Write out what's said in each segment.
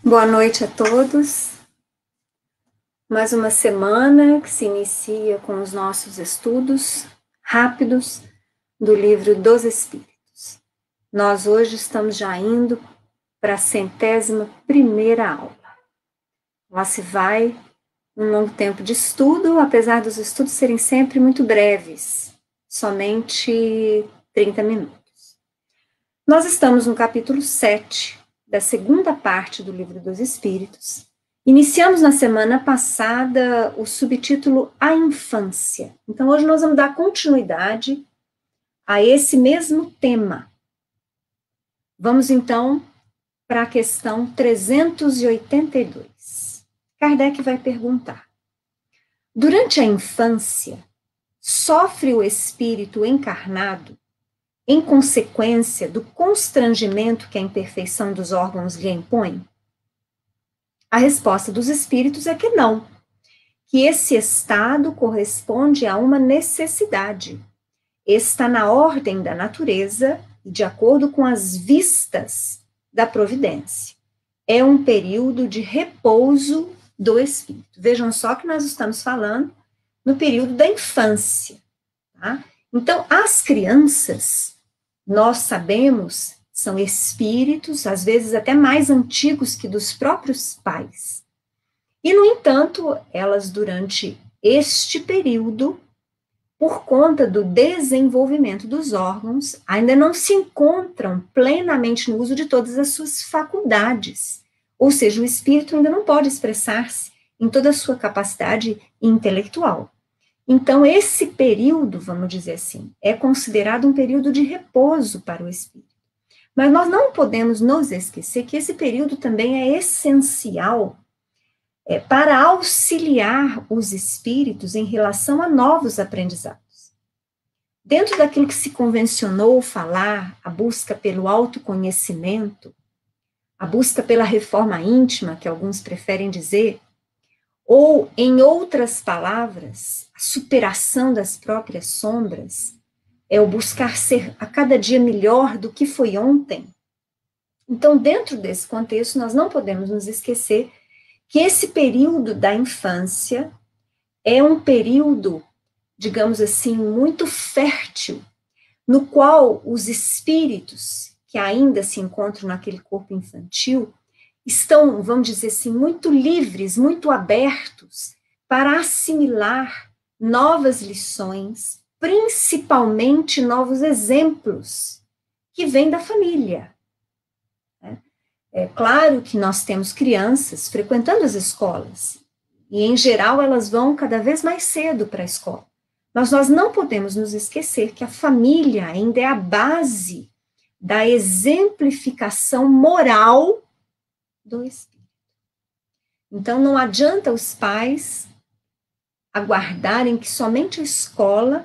Boa noite a todos. Mais uma semana que se inicia com os nossos estudos rápidos do Livro dos Espíritos. Nós hoje estamos já indo para a 101ª aula. Lá se vai um longo tempo de estudo, apesar dos estudos serem sempre muito breves, somente 30 minutos. Nós estamos no capítulo 7 da segunda parte do Livro dos Espíritos. Iniciamos na semana passada o subtítulo A Infância. Então, hoje nós vamos dar continuidade a esse mesmo tema. Vamos, então, para a questão 382. Kardec vai perguntar: durante a infância, sofre o espírito encarnado em consequência do constrangimento que a imperfeição dos órgãos lhe impõe? A resposta dos espíritos é que não, que esse estado corresponde a uma necessidade, está na ordem da natureza e de acordo com as vistas da providência. É um período de repouso do espírito. Vejam só que nós estamos falando no período da infância, tá? Então, as crianças, nós sabemos, são espíritos, às vezes até mais antigos que dos próprios pais. E, no entanto, elas, durante este período, por conta do desenvolvimento dos órgãos, ainda não se encontram plenamente no uso de todas as suas faculdades. Ou seja, o espírito ainda não pode expressar-se em toda a sua capacidade intelectual. Então, esse período, vamos dizer assim, é considerado um período de repouso para o espírito. Mas nós não podemos nos esquecer que esse período também é essencial para auxiliar os espíritos em relação a novos aprendizados. Dentro daquilo que se convencionou falar, a busca pelo autoconhecimento, a busca pela reforma íntima, que alguns preferem dizer, ou, em outras palavras, a superação das próprias sombras, é o buscar ser a cada dia melhor do que foi ontem. Então, dentro desse contexto, nós não podemos nos esquecer que esse período da infância é um período, digamos assim, muito fértil, no qual os espíritos que ainda se encontram naquele corpo infantil estão, vamos dizer assim, muito livres, muito abertos para assimilar novas lições, principalmente novos exemplos que vêm da família. É claro que nós temos crianças frequentando as escolas, e em geral elas vão cada vez mais cedo para a escola. Mas nós não podemos nos esquecer que a família ainda é a base da exemplificação moral do espírito. Então não adianta os pais aguardarem que somente a escola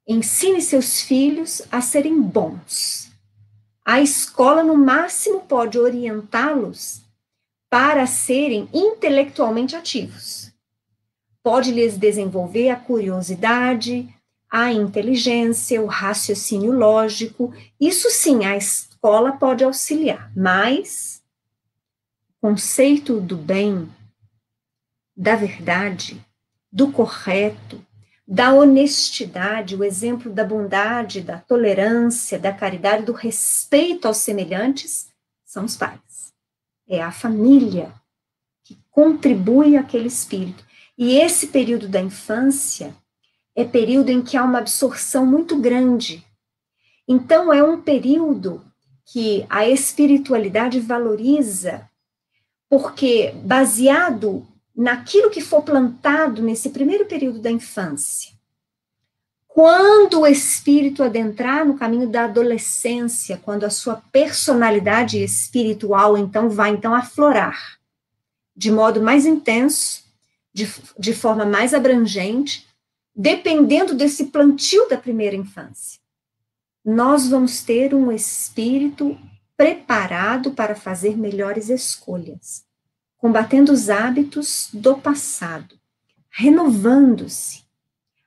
ensine seus filhos a serem bons. A escola, no máximo, pode orientá-los para serem intelectualmente ativos. Pode lhes desenvolver a curiosidade, a inteligência, o raciocínio lógico. Isso sim, a escola pode auxiliar, mas o conceito do bem, da verdade, do correto, da honestidade, o exemplo da bondade, da tolerância, da caridade, do respeito aos semelhantes, são os pais. É a família que contribui àquele espírito. E esse período da infância é período em que há uma absorção muito grande. Então, é um período que a espiritualidade valoriza, porque baseado naquilo que for plantado nesse primeiro período da infância, quando o espírito adentrar no caminho da adolescência, quando a sua personalidade espiritual então vai aflorar de modo mais intenso, de forma mais abrangente, dependendo desse plantio da primeira infância, nós vamos ter um espírito preparado para fazer melhores escolhas, combatendo os hábitos do passado, renovando-se,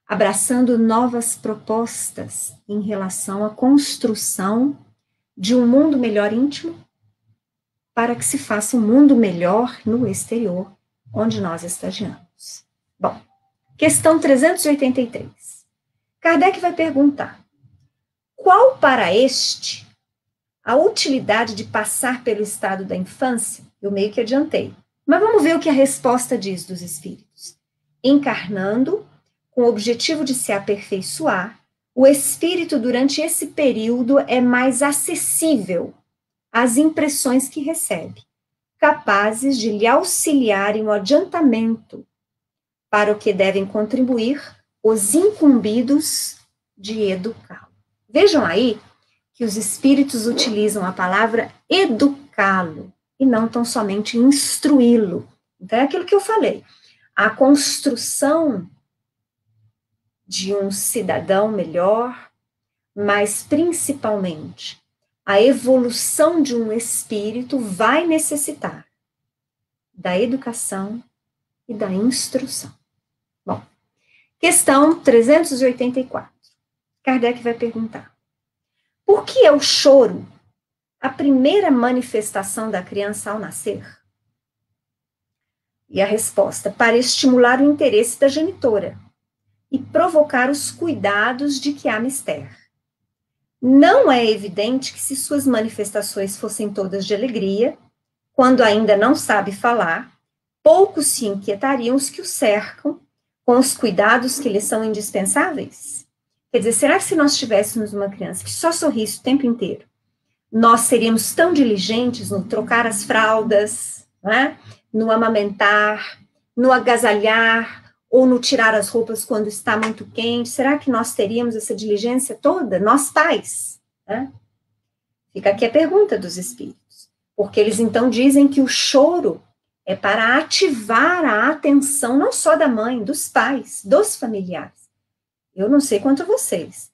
abraçando novas propostas em relação à construção de um mundo melhor íntimo para que se faça um mundo melhor no exterior, onde nós estagiamos. Bom, questão 383. Kardec vai perguntar: qual para este a utilidade de passar pelo estado da infância? Eu meio que adiantei. Mas vamos ver o que a resposta diz dos espíritos. Encarnando, com o objetivo de se aperfeiçoar, o espírito, durante esse período, é mais acessível às impressões que recebe, capazes de lhe auxiliarem no adiantamento para o que devem contribuir os incumbidos de educá-lo. Vejam aí que os espíritos utilizam a palavra educá-lo e não tão somente instruí-lo. Então, é aquilo que eu falei. A construção de um cidadão melhor, mas principalmente a evolução de um espírito vai necessitar da educação e da instrução. Bom, questão 384. Kardec vai perguntar: por que é o choro a primeira manifestação da criança ao nascer? E a resposta: para estimular o interesse da genitora e provocar os cuidados de que há mister. Não é evidente que, se suas manifestações fossem todas de alegria, quando ainda não sabe falar, poucos se inquietariam os que o cercam com os cuidados que lhes são indispensáveis? Quer dizer, será que se nós tivéssemos uma criança que só sorrisse o tempo inteiro, nós seríamos tão diligentes no trocar as fraldas, né? No amamentar, no agasalhar, ou no tirar as roupas quando está muito quente? Será que nós teríamos essa diligência toda? Nós pais, né? Fica aqui a pergunta dos espíritos, porque eles então dizem que o choro é para ativar a atenção não só da mãe, dos pais, dos familiares. Eu não sei quanto a vocês,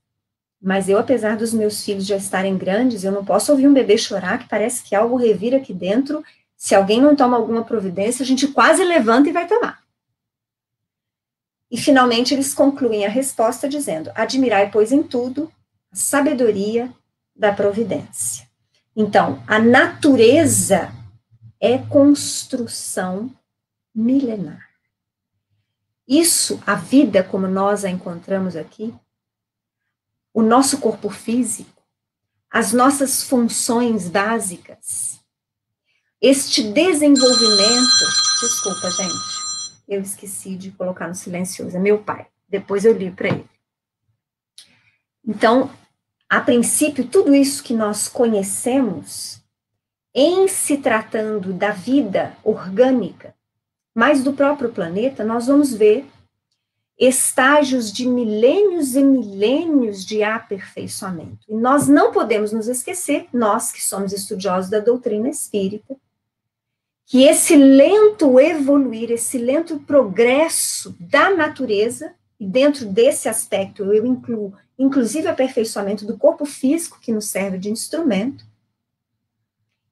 mas eu, apesar dos meus filhos já estarem grandes, eu não posso ouvir um bebê chorar, que parece que algo revira aqui dentro. Se alguém não toma alguma providência, a gente quase levanta e vai tomar. E, finalmente, eles concluem a resposta dizendo: admirai, pois, em tudo a sabedoria da providência. Então, a natureza é construção milenar. Isso, a vida como nós a encontramos aqui, o nosso corpo físico, as nossas funções básicas, este desenvolvimento... Desculpa, gente. Eu esqueci de colocar no silencioso, é meu pai. Depois eu li para ele. Então, a princípio, tudo isso que nós conhecemos, em se tratando da vida orgânica, mas do próprio planeta, nós vamos ver estágios de milênios e milênios de aperfeiçoamento. E nós não podemos nos esquecer, nós que somos estudiosos da doutrina espírita, que esse lento evoluir, esse lento progresso da natureza, e dentro desse aspecto eu incluo, inclusive, o aperfeiçoamento do corpo físico, que nos serve de instrumento,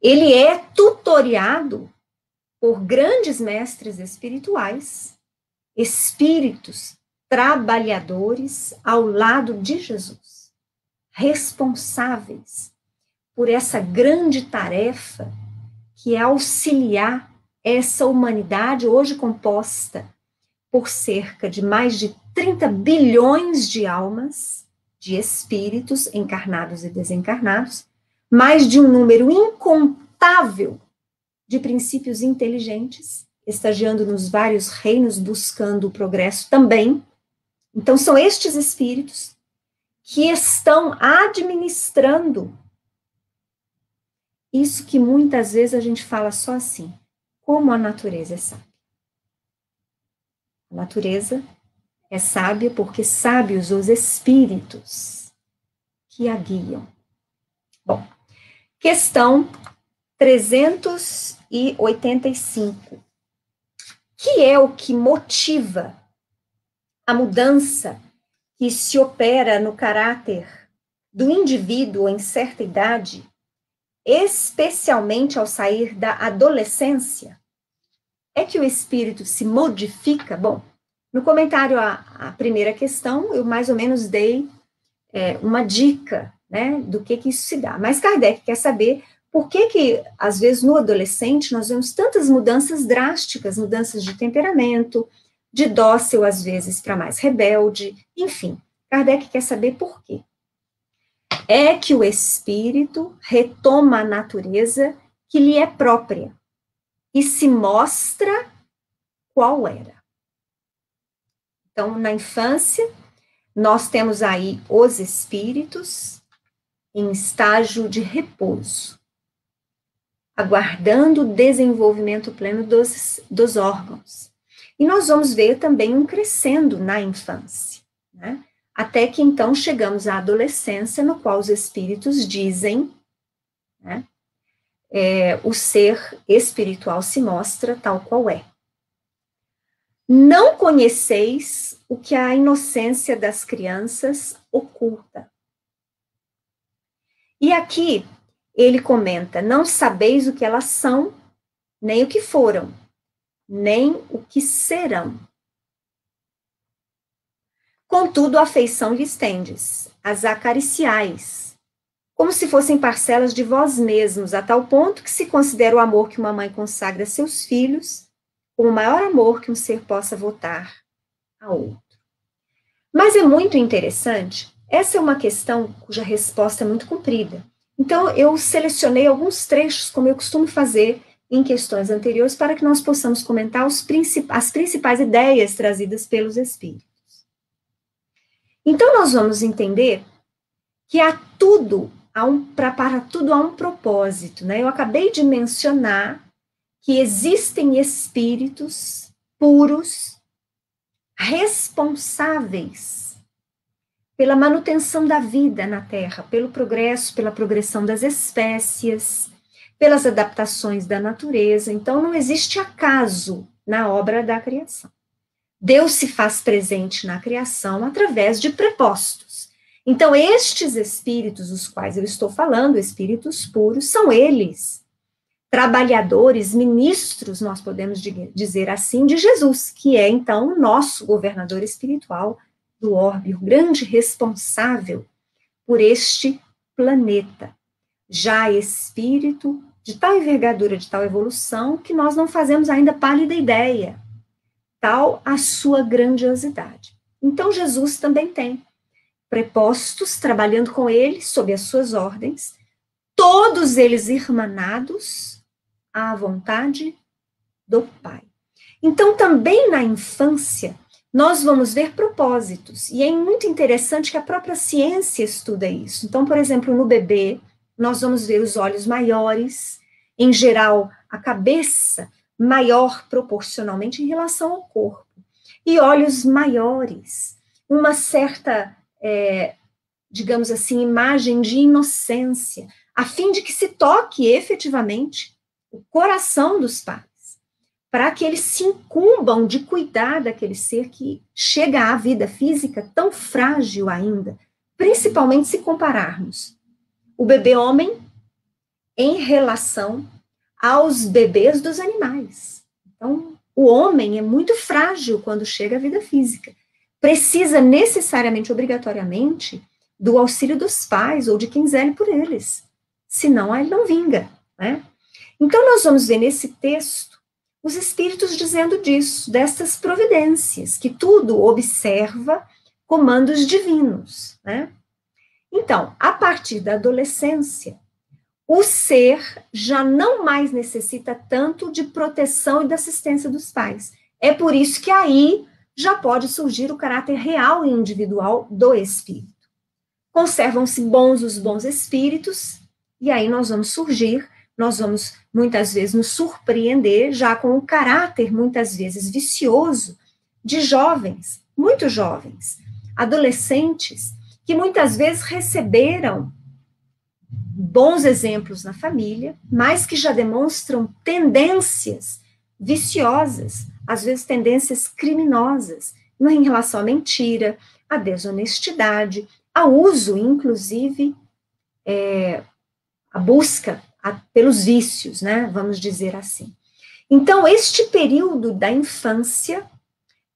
ele é tutoriado por grandes mestres espirituais, espíritos trabalhadores ao lado de Jesus, responsáveis por essa grande tarefa que é auxiliar essa humanidade hoje composta por cerca de mais de 30 bilhões de almas, de espíritos encarnados e desencarnados, mais de um número incontável de princípios inteligentes, estagiando nos vários reinos, buscando o progresso também. Então, são estes espíritos que estão administrando isso que muitas vezes a gente fala só assim: como a natureza é sábia. A natureza é sábia porque sábios os espíritos que a guiam. Bom, questão 385. Que é o que motiva a mudança que se opera no caráter do indivíduo em certa idade, especialmente ao sair da adolescência? É que o espírito se modifica? Bom, no comentário à primeira questão, eu mais ou menos dei uma dica, né, do que isso se dá. Mas Kardec quer saber por que, às vezes, no adolescente, nós vemos tantas mudanças drásticas, mudanças de temperamento, de dócil, às vezes, para mais rebelde, enfim. Kardec quer saber por quê. É que o espírito retoma a natureza que lhe é própria e se mostra qual era. Então, na infância, nós temos aí os espíritos em estágio de repouso, aguardando o desenvolvimento pleno dos órgãos. E nós vamos ver também um crescendo na infância, né? Até que então chegamos à adolescência, no qual os espíritos dizem, né, o ser espiritual se mostra tal qual é. Não conheceis o que a inocência das crianças oculta. E aqui ele comenta, não sabeis o que elas são, nem o que foram, nem o que serão. Contudo, a afeição lhes tendes, as acariciais, como se fossem parcelas de vós mesmos, a tal ponto que se considera o amor que uma mãe consagra a seus filhos como o maior amor que um ser possa votar a outro. Mas é muito interessante, essa é uma questão cuja resposta é muito comprida. Então, eu selecionei alguns trechos, como eu costumo fazer em questões anteriores, para que nós possamos comentar as principais ideias trazidas pelos espíritos. Então, nós vamos entender que para tudo há um propósito, né? Eu acabei de mencionar que existem espíritos puros, responsáveis pela manutenção da vida na Terra, pelo progresso, pela progressão das espécies, pelas adaptações da natureza. Então, não existe acaso na obra da criação. Deus se faz presente na criação através de prepostos. Então, estes espíritos, os quais eu estou falando, espíritos puros, são eles, trabalhadores, ministros, nós podemos dizer assim, de Jesus, que é, então, o nosso governador espiritual do orbe, o grande responsável por este planeta. Já espírito de tal envergadura, de tal evolução, que nós não fazemos ainda pálida ideia, tal a sua grandiosidade. Então, Jesus também tem prepostos, trabalhando com ele, sob as suas ordens, todos eles irmanados à vontade do Pai. Então, também na infância, nós vamos ver propósitos, e é muito interessante que a própria ciência estuda isso. Então, por exemplo, no bebê, nós vamos ver os olhos maiores, em geral, a cabeça maior proporcionalmente em relação ao corpo, e olhos maiores, uma certa, digamos assim, imagem de inocência, a fim de que se toque efetivamente o coração dos pais, para que eles se incumbam de cuidar daquele ser que chega à vida física tão frágil ainda, principalmente se compararmos o bebê homem em relação aos bebês dos animais. Então, o homem é muito frágil quando chega à vida física. Precisa necessariamente, obrigatoriamente, do auxílio dos pais ou de quem zele por eles. Senão, ele não vinga, né? Então, nós vamos ver nesse texto os espíritos dizendo disso, dessas providências, que tudo observa comandos divinos, né? Então, a partir da adolescência, o ser já não mais necessita tanto de proteção e da assistência dos pais. É por isso que aí já pode surgir o caráter real e individual do espírito. Conservam-se os bons espíritos, e aí nós vamos muitas vezes nos surpreender já com o caráter, muitas vezes vicioso, de jovens, muito jovens, adolescentes, que muitas vezes receberam bons exemplos na família, mas que já demonstram tendências viciosas, às vezes tendências criminosas, em relação à mentira, à desonestidade, ao uso, inclusive, a busca pelos vícios, né, vamos dizer assim. Então, este período da infância,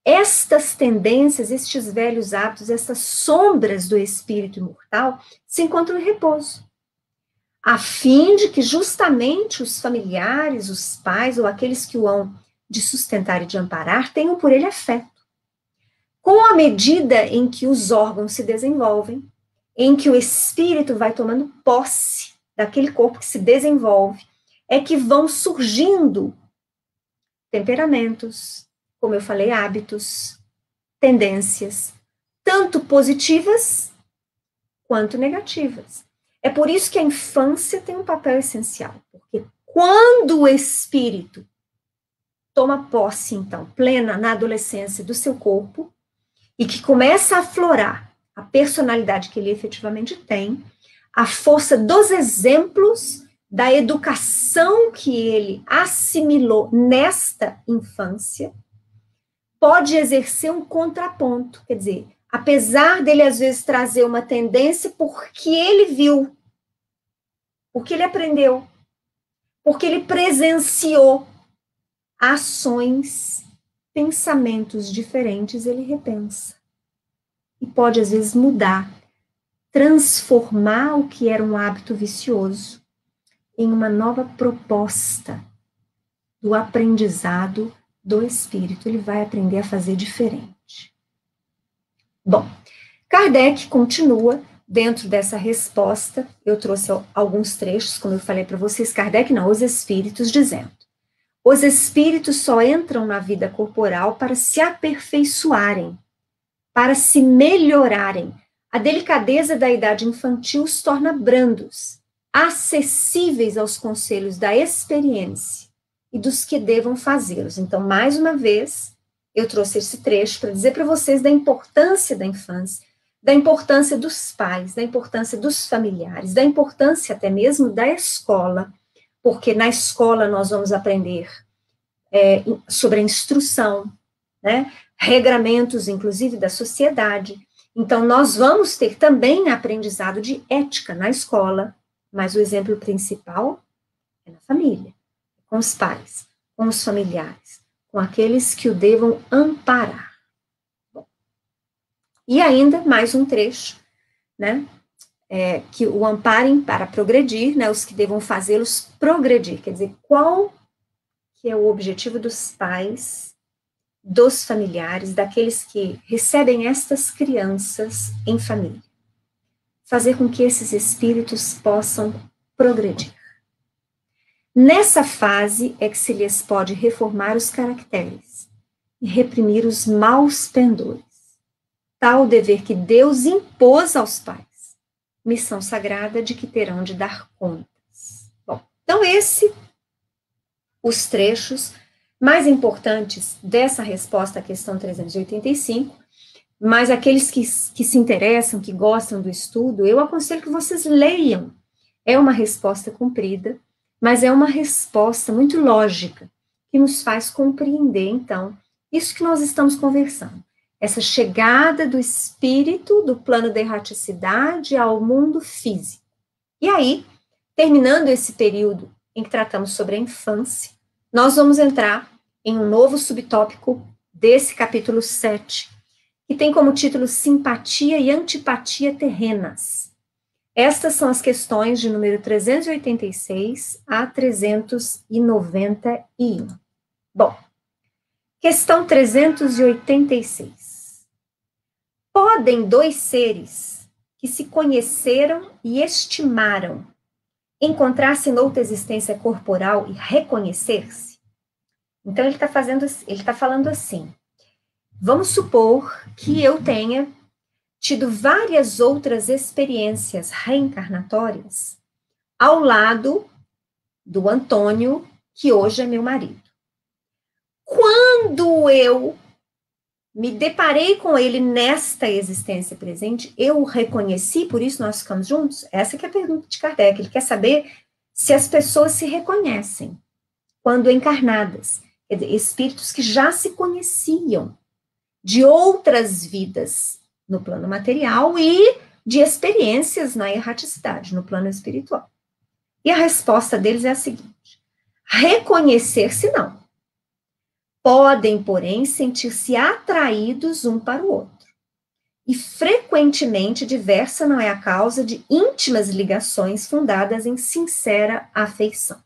estas tendências, estes velhos hábitos, essas sombras do espírito imortal, se encontram em repouso. a fim de que justamente os familiares, os pais ou aqueles que o hão de sustentar e de amparar tenham por ele afeto. Com a medida em que os órgãos se desenvolvem, em que o espírito vai tomando posse daquele corpo que se desenvolve, é que vão surgindo temperamentos, como eu falei, hábitos, tendências, tanto positivas quanto negativas. É por isso que a infância tem um papel essencial, porque quando o espírito toma posse, então, plena na adolescência do seu corpo, e que começa a aflorar a personalidade que ele efetivamente tem, a força dos exemplos, da educação que ele assimilou nesta infância, pode exercer um contraponto, quer dizer, apesar dele às vezes trazer uma tendência porque ele viu, porque ele aprendeu, porque ele presenciou ações, pensamentos diferentes, ele repensa. E pode às vezes mudar, transformar o que era um hábito vicioso em uma nova proposta do aprendizado do espírito. Ele vai aprender a fazer diferente. Bom, Kardec continua dentro dessa resposta. Eu trouxe alguns trechos, como eu falei para vocês. Kardec não, os espíritos, dizendo: os espíritos só entram na vida corporal para se aperfeiçoarem, para se melhorarem. A delicadeza da idade infantil os torna brandos, acessíveis aos conselhos da experiência e dos que devam fazê-los. Então, mais uma vez, eu trouxe esse trecho para dizer para vocês da importância da infância, da importância dos pais, da importância dos familiares, da importância até mesmo da escola, porque na escola nós vamos aprender sobre a instrução, né? Regramentos, inclusive, da sociedade. Então, nós vamos ter também aprendizado de ética na escola, mas o exemplo principal é na família, com os pais, com os familiares, com aqueles que o devam amparar. Bom, e ainda mais um trecho, né? Que o amparem para progredir, né? Os que devam fazê-los progredir. Quer dizer, qual que é o objetivo dos pais, dos familiares, daqueles que recebem estas crianças em família? Fazer com que esses espíritos possam progredir. Nessa fase é que se lhes pode reformar os caracteres e reprimir os maus pendores. Tal o dever que Deus impôs aos pais, missão sagrada de que terão de dar contas. Bom, então os trechos mais importantes dessa resposta à questão 385, mas aqueles que se interessam, que gostam do estudo, eu aconselho que vocês leiam. É uma resposta comprida, mas é uma resposta muito lógica, que nos faz compreender, então, isso que nós estamos conversando. Essa chegada do espírito do plano da erraticidade ao mundo físico. E aí, terminando esse período em que tratamos sobre a infância, nós vamos entrar em um novo subtópico desse capítulo 7, que tem como título Simpatia e Antipatia Terrenas. Estas são as questões de número 386 a 391. Bom, questão 386. Podem dois seres que se conheceram e estimaram encontrar-se noutra existência corporal e reconhecer-se? Então, ele está falando assim: vamos supor que eu tenha tido várias outras experiências reencarnatórias ao lado do Antônio, que hoje é meu marido. Quando eu me deparei com ele nesta existência presente, eu o reconheci, por isso nós ficamos juntos? Essa que é a pergunta de Kardec. Ele quer saber se as pessoas se reconhecem quando encarnadas. Quer dizer, espíritos que já se conheciam de outras vidas no plano material e de experiências na erraticidade, no plano espiritual. E a resposta deles é a seguinte: reconhecer-se não. Podem, porém, sentir-se atraídos um para o outro. e frequentemente diversa não é a causa de íntimas ligações fundadas em sincera afeição.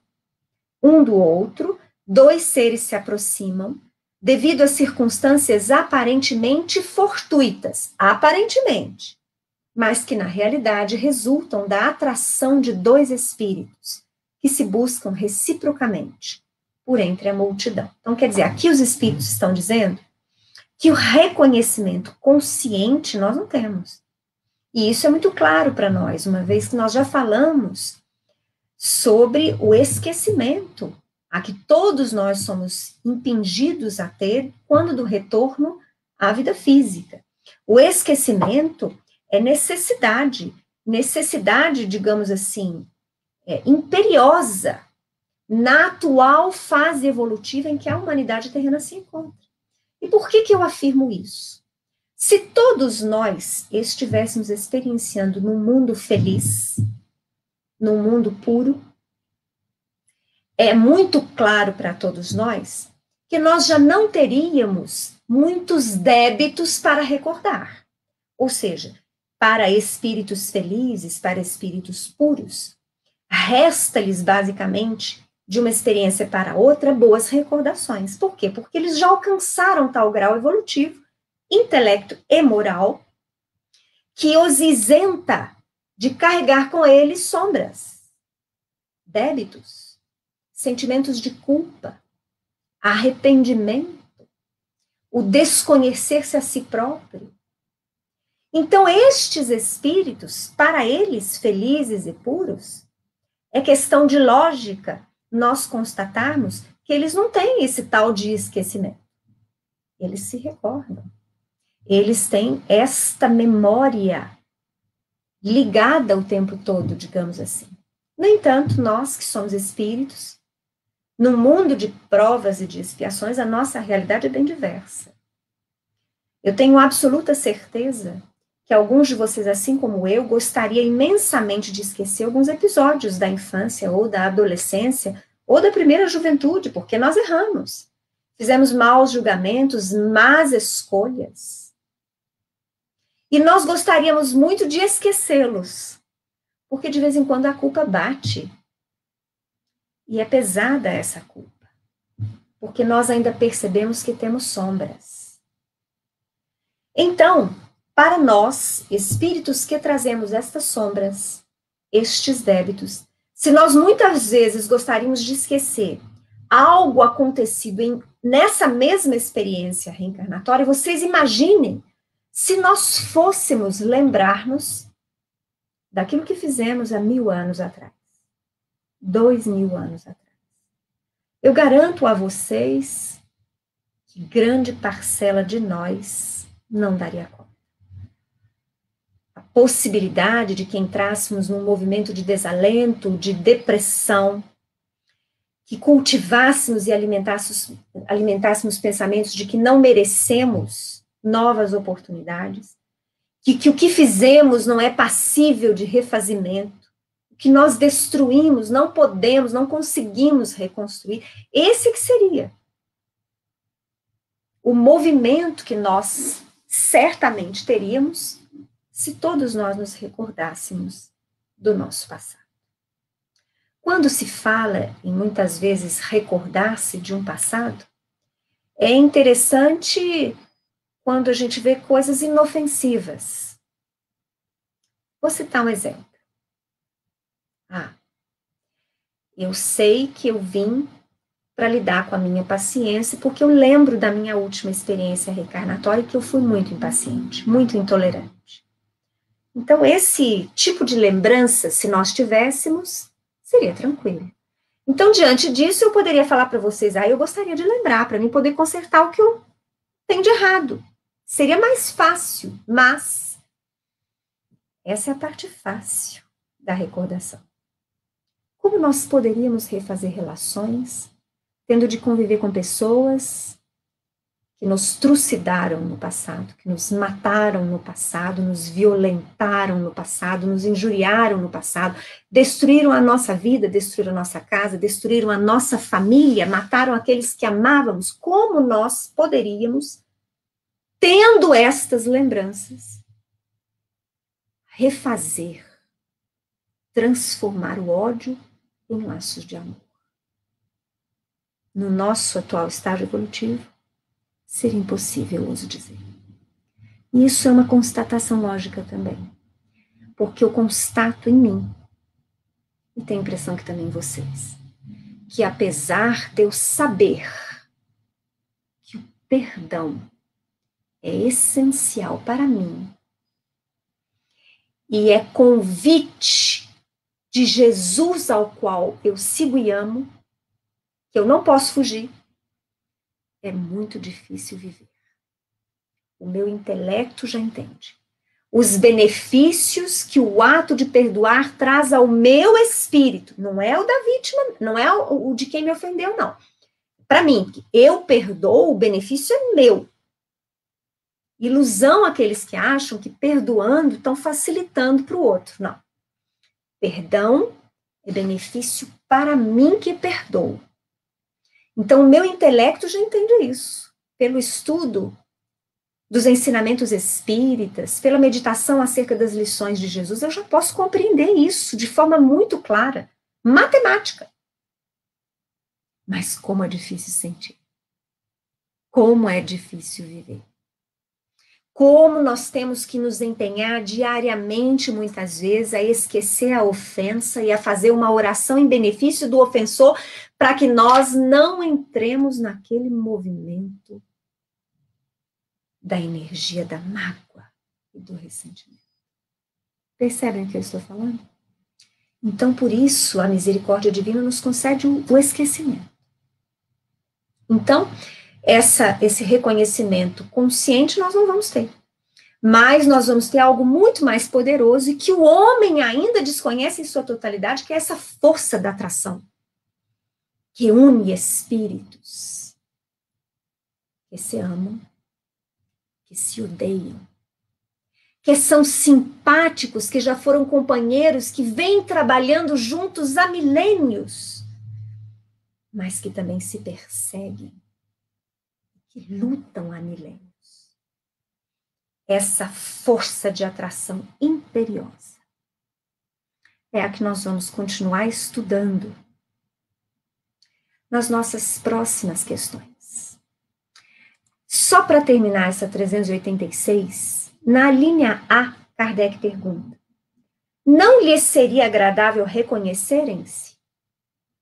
Um do outro, dois seres se aproximam devido a circunstâncias aparentemente fortuitas, aparentemente, mas que na realidade resultam da atração de dois espíritos que se buscam reciprocamente por entre a multidão. Então, quer dizer, aqui os espíritos estão dizendo que o reconhecimento consciente nós não temos. E isso é muito claro para nós, uma vez que nós já falamos sobre o esquecimento, a que todos nós somos impingidos a ter quando do retorno à vida física. O esquecimento é necessidade, digamos assim, imperiosa na atual fase evolutiva em que a humanidade terrena se encontra. E por que eu afirmo isso? Se todos nós estivéssemos experienciando num mundo feliz, num mundo puro, é muito claro para todos nós que nós já não teríamos muitos débitos para recordar. Ou seja, para espíritos felizes, para espíritos puros, resta-lhes basicamente de uma experiência para outra, boas recordações. Por quê? Porque eles já alcançaram tal grau evolutivo, intelecto e moral, que os isenta de carregar com eles sombras, débitos, sentimentos de culpa, arrependimento, o desconhecer-se a si próprio. Então, estes espíritos, para eles felizes e puros, é questão de lógica nós constatarmos que eles não têm esse tal de esquecimento. Eles se recordam. Eles têm esta memória ligada o tempo todo, digamos assim. No entanto, nós que somos espíritos, no mundo de provas e de expiações, a nossa realidade é bem diversa. Eu tenho absoluta certeza que alguns de vocês, assim como eu, gostaria imensamente de esquecer alguns episódios da infância ou da adolescência ou da primeira juventude, porque nós erramos. Fizemos maus julgamentos, más escolhas. E nós gostaríamos muito de esquecê-los, porque de vez em quando a culpa bate. E é pesada essa culpa, porque nós ainda percebemos que temos sombras. Então, para nós, espíritos que trazemos estas sombras, estes débitos, se nós muitas vezes gostaríamos de esquecer algo acontecido nessa mesma experiência reencarnatória, vocês imaginem se nós fôssemos lembrar-nos daquilo que fizemos há 1000 anos atrás, 2000 anos atrás. Eu garanto a vocês que grande parcela de nós não daria conta. A possibilidade de que entrássemos num movimento de desalento, de depressão, que cultivássemos e alimentássemos pensamentos de que não merecemos novas oportunidades, que o que fizemos não é passível de refazimento, o que nós destruímos não podemos, não conseguimos reconstruir, esse que seria o movimento que nós certamente teríamos se todos nós nos recordássemos do nosso passado. Quando se fala em muitas vezes recordar-se de um passado, é interessante quando a gente vê coisas inofensivas. Vou citar um exemplo. Eu sei que eu vim para lidar com a minha paciência, porque eu lembro da minha última experiência reencarnatória que eu fui muito impaciente, muito intolerante. Então, esse tipo de lembrança, se nós tivéssemos, seria tranquilo. Então, diante disso, eu poderia falar para vocês, eu gostaria de lembrar, para mim poder consertar o que eu tenho de errado. Seria mais fácil, mas essa é a parte fácil da recordação. Como nós poderíamos refazer relações, tendo de conviver com pessoas que nos trucidaram no passado, que nos mataram no passado, nos violentaram no passado, nos injuriaram no passado, destruíram a nossa vida, destruíram a nossa casa, destruíram a nossa família, mataram aqueles que amávamos. Como nós poderíamos, tendo estas lembranças, refazer, transformar o ódio em laços de amor. No nosso atual estágio evolutivo, seria impossível, ouso dizer. E isso é uma constatação lógica também, porque eu constato em mim, e tenho a impressão que também em vocês, que apesar de eu saber que o perdão é essencial para mim, e é convite de Jesus ao qual eu sigo e amo, que eu não posso fugir, é muito difícil viver. O meu intelecto já entende. Os benefícios que o ato de perdoar traz ao meu espírito, não é o da vítima, não é o de quem me ofendeu, não. Para mim, eu perdoo, o benefício é meu. Ilusão aqueles que acham que perdoando estão facilitando para o outro. Não. Perdão é benefício para mim que perdoo. Então, o meu intelecto já entende isso. Pelo estudo dos ensinamentos espíritas, pela meditação acerca das lições de Jesus, eu já posso compreender isso de forma muito clara, matemática. Mas como é difícil sentir. Como é difícil viver. Como nós temos que nos empenhar diariamente, muitas vezes, a esquecer a ofensa e a fazer uma oração em benefício do ofensor, para que nós não entremos naquele movimento da energia da mágoa e do ressentimento. Percebem o que eu estou falando? Então, por isso, a misericórdia divina nos concede o esquecimento. Então, esse reconhecimento consciente nós não vamos ter. Mas nós vamos ter algo muito mais poderoso e que o homem ainda desconhece em sua totalidade, que é essa força da atração, que une espíritos que se amam, que se odeiam, que são simpáticos, que já foram companheiros, que vêm trabalhando juntos há milênios, mas que também se perseguem, que lutam há milênios. Essa força de atração imperiosa é a que nós vamos continuar estudando nas nossas próximas questões. Só para terminar essa 386, na linha A, Kardec pergunta: não lhes seria agradável reconhecerem-se?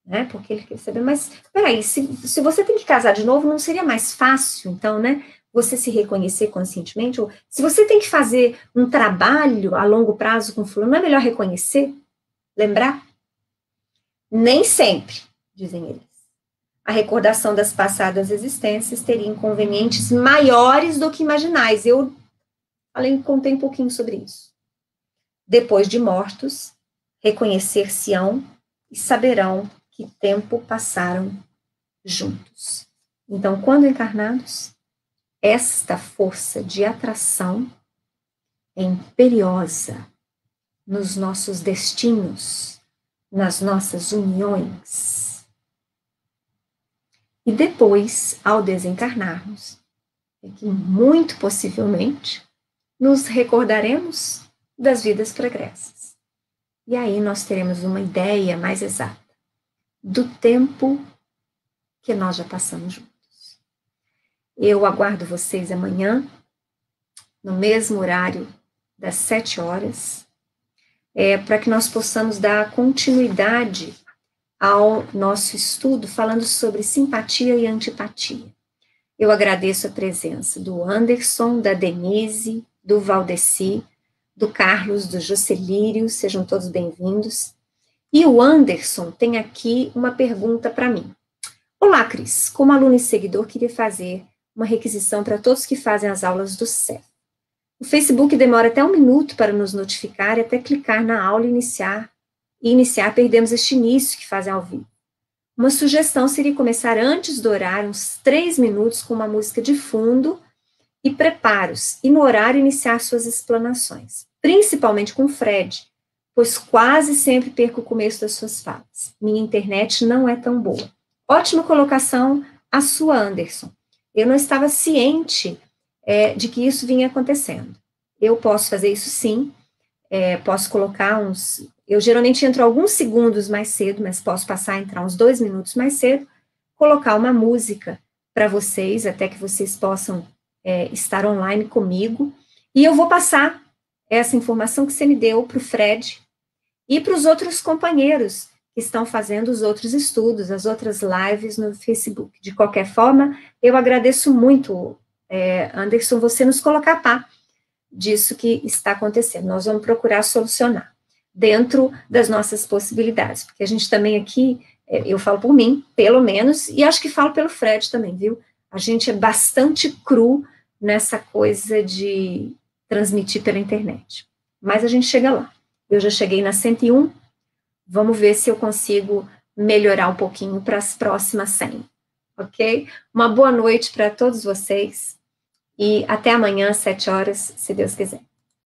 Né? Porque ele quer saber, mas peraí, se você tem que casar de novo, não seria mais fácil, então, né? Você se reconhecer conscientemente? Ou se você tem que fazer um trabalho a longo prazo com fulano, não é melhor reconhecer? Lembrar? Nem sempre, dizem eles. A recordação das passadas existências teria inconvenientes maiores do que imaginais. Eu contei um pouquinho sobre isso. Depois de mortos, reconhecer-se-ão e saberão que tempo passaram juntos. Então, quando encarnados, esta força de atração é imperiosa nos nossos destinos, nas nossas uniões. E depois, ao desencarnarmos, é que muito possivelmente nos recordaremos das vidas pregressas. E aí nós teremos uma ideia mais exata do tempo que nós já passamos juntos. Eu aguardo vocês amanhã, no mesmo horário das 7 horas, para que nós possamos dar continuidade ao nosso estudo falando sobre simpatia e antipatia. Eu agradeço a presença do Anderson, da Denise, do Valdeci, do Carlos, do Jocelírio, sejam todos bem-vindos. E o Anderson tem aqui uma pergunta para mim. Olá, Cris, como aluno e seguidor, queria fazer uma requisição para todos que fazem as aulas do CEF. O Facebook demora até 1 minuto para nos notificar e até clicar na aula e iniciar perdemos este início que fazem ao vivo. Uma sugestão seria começar antes do horário, uns 3 minutos, com uma música de fundo e preparos, e no horário iniciar suas explanações, principalmente com o Fred, pois quase sempre perco o começo das suas falas. Minha internet não é tão boa. Ótima colocação a sua, Anderson. Eu não estava ciente de que isso vinha acontecendo. Eu posso fazer isso sim. posso colocar eu geralmente entro alguns segundos mais cedo, mas posso passar a entrar uns 2 minutos mais cedo, colocar uma música para vocês, até que vocês possam estar online comigo, e eu vou passar essa informação que você me deu para o Fred e para os outros companheiros que estão fazendo os outros estudos, as outras lives no Facebook. De qualquer forma, eu agradeço muito, Anderson, você nos colocar a par disso que está acontecendo. Nós vamos procurar solucionar dentro das nossas possibilidades, porque a gente também aqui, eu falo por mim, pelo menos, e acho que falo pelo Fred também, viu? A gente é bastante cru nessa coisa de transmitir pela internet. Mas a gente chega lá. Eu já cheguei na 101, vamos ver se eu consigo melhorar um pouquinho para as próximas 100, ok? Uma boa noite para todos vocês e até amanhã, às 7 horas, se Deus quiser.